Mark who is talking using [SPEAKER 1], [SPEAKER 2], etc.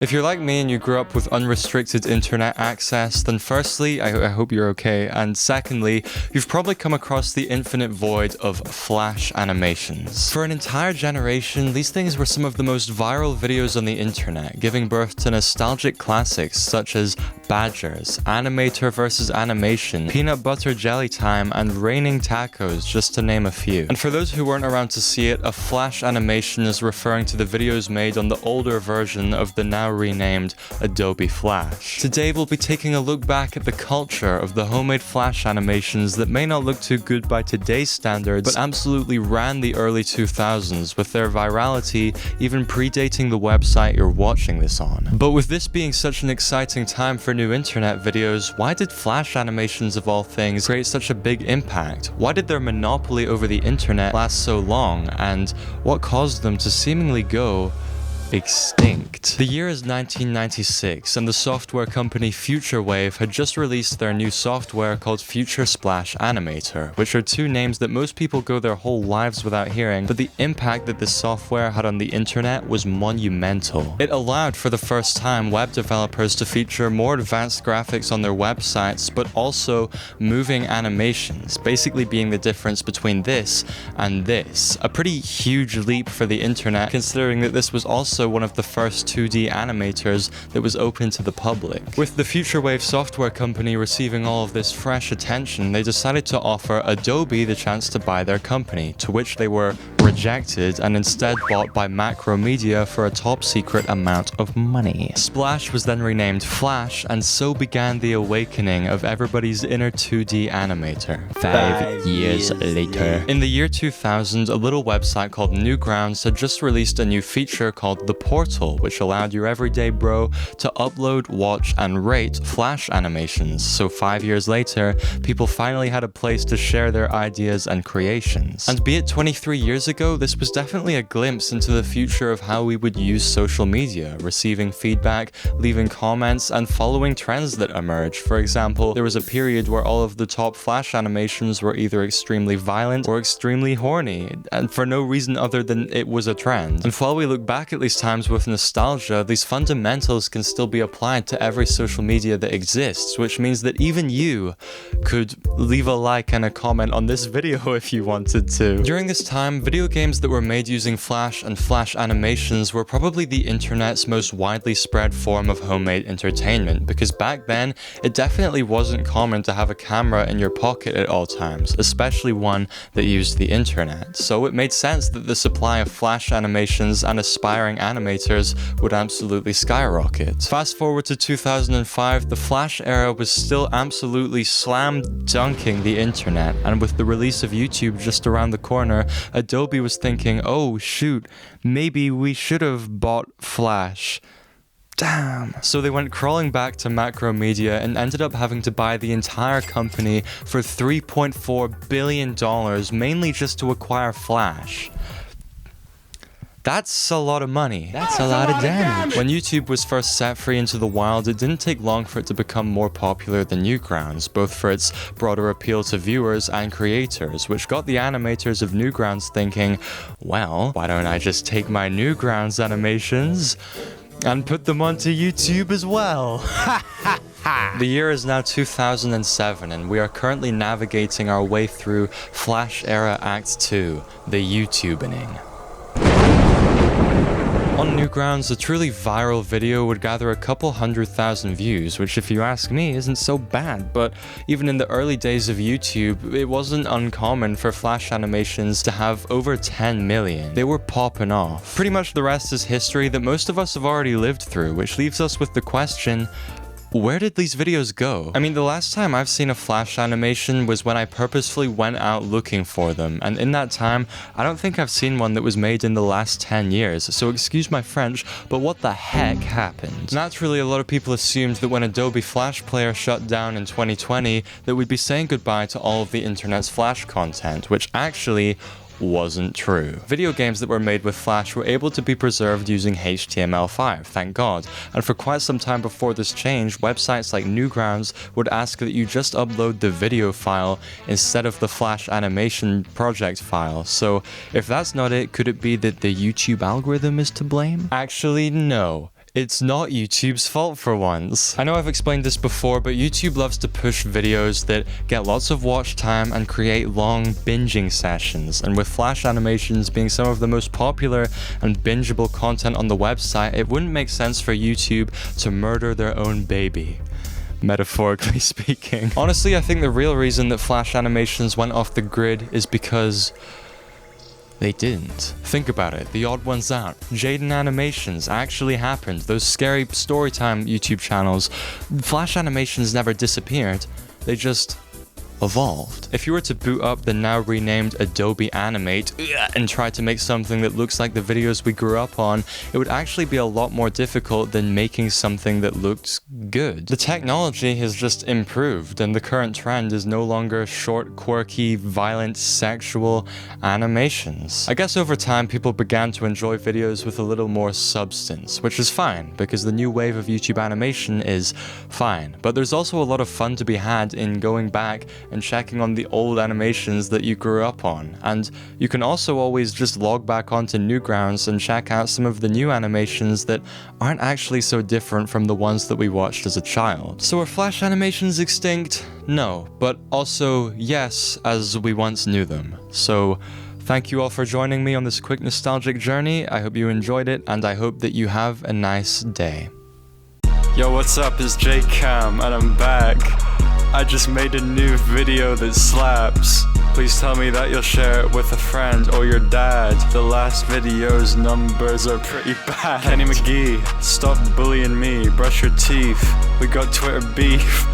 [SPEAKER 1] If you're like me and you grew up with unrestricted internet access, then firstly, I hope you're okay, and secondly, you've probably come across the infinite void of Flash animations. For an entire generation, these things were some of the most viral videos on the internet, giving birth to nostalgic classics such as Badgers, Animator vs. Animation, Peanut Butter Jelly Time, and Raining Tacos, just to name a few. And for those who weren't around to see it, a Flash animation is referring to the videos made on the older version of the now renamed Adobe Flash. Today we'll be taking a look back at the culture of the homemade Flash animations that may not look too good by today's standards, but absolutely ran the early 2000s with their virality even predating the website you're watching this on. But with this being such an exciting time for new internet videos, why did Flash animations of all things create such a big impact? Why did their monopoly over the internet last so long, and what caused them to seemingly go extinct? The year is 1996, and the software company FutureWave had just released their new software called Future Splash Animator, which are two names that most people go their whole lives without hearing, but the impact that this software had on the internet was monumental. It allowed for the first time web developers to feature more advanced graphics on their websites, but also moving animations, basically being the difference between this and this. A pretty huge leap for the internet, considering that this was also one of the first 2D animators that was open to the public. With the FutureWave software company receiving all of this fresh attention, they decided to offer Adobe the chance to buy their company, to which they were rejected and instead bought by Macromedia for a top secret amount of money. Splash was then renamed Flash, and so began the awakening of everybody's inner 2D animator. 5 years later. In the year 2000, a little website called Newgrounds had just released a new feature called The Portal, which allowed your everyday bro to upload, watch, and rate Flash animations. So 5 years later, people finally had a place to share their ideas and creations. And be it 23 years ago, this was definitely a glimpse into the future of how we would use social media, receiving feedback, leaving comments, and following trends that emerge. For example, there was a period where all of the top Flash animations were either extremely violent or extremely horny, and for no reason other than it was a trend. And while we look back at these times with nostalgia, these fundamentals can still be applied to every social media that exists, which means that even you could leave a like and a comment on this video if you wanted to. During this time, video games that were made using Flash and Flash animations were probably the internet's most widely spread form of homemade entertainment, because back then, it definitely wasn't common to have a camera in your pocket at all times, especially one that used the internet. So it made sense that the supply of Flash animations and aspiring animators would absolutely skyrocket. Fast forward to 2005, the Flash era was still absolutely slam dunking the internet, and with the release of YouTube just around the corner, Adobe was thinking, oh shoot, maybe we should have bought Flash. Damn. So they went crawling back to Macromedia and ended up having to buy the entire company for $3.4 billion, mainly just to acquire Flash. That's a lot of money. That's a lot of damage. When YouTube was first set free into the wild, it didn't take long for it to become more popular than Newgrounds, both for its broader appeal to viewers and creators, which got the animators of Newgrounds thinking, well, why don't I just take my Newgrounds animations and put them onto YouTube as well? The year is now 2007, and we are currently navigating our way through Flash Era Act 2, the YouTubening. On Newgrounds, a truly viral video would gather a couple 100,000 views, which if you ask me isn't so bad, but even in the early days of YouTube, it wasn't uncommon for Flash animations to have over 10 million. They were popping off. Pretty much the rest is history that most of us have already lived through, which leaves us with the question, where did these videos go? I mean, the last time I've seen a Flash animation was when I purposefully went out looking for them, and in that time, I don't think I've seen one that was made in the last 10 years, so excuse my French, but what the heck happened? Naturally, a lot of people assumed that when Adobe Flash Player shut down in 2020, that we'd be saying goodbye to all of the internet's Flash content, which actually wasn't true. Video games that were made with Flash were able to be preserved using HTML5, thank God, and for quite some time before this change, websites like Newgrounds would ask that you just upload the video file instead of the Flash animation project file. So if that's not it, could it be that the YouTube algorithm is to blame? Actually, no. it's not YouTube's fault for once. I know I've explained this before, but YouTube loves to push videos that get lots of watch time and create long binging sessions. And with Flash animations being some of the most popular and bingeable content on the website, it wouldn't make sense for YouTube to murder their own baby, metaphorically speaking. Honestly, I think the real reason that Flash animations went off the grid is because they didn't. Think about it, the odd ones out. Jaden animations actually happened. Those scary storytime YouTube channels, Flash animations never disappeared. They just evolved. If you were to boot up the now renamed Adobe Animate and try to make something that looks like the videos we grew up on, it would actually be a lot more difficult than making something that looks good. The technology has just improved, and the current trend is no longer short, quirky, violent, sexual animations. I guess over time people began to enjoy videos with a little more substance, which is fine, because the new wave of YouTube animation is fine. But there's also a lot of fun to be had in going back and checking on the old animations that you grew up on. And you can also always just log back onto Newgrounds and check out some of the new animations that aren't actually so different from the ones that we watched as a child. So are Flash animations extinct? No, but also yes, as we once knew them. So thank you all for joining me on this quick nostalgic journey. I hope you enjoyed it, and I hope that you have a nice day. Yo, what's up? It's JCam, and I'm back. I just made a new video that slaps. Please tell me that you'll share it with a friend or your dad. The last video's numbers are pretty bad. Kenny McGee, stop bullying me, brush your teeth. We got Twitter beef.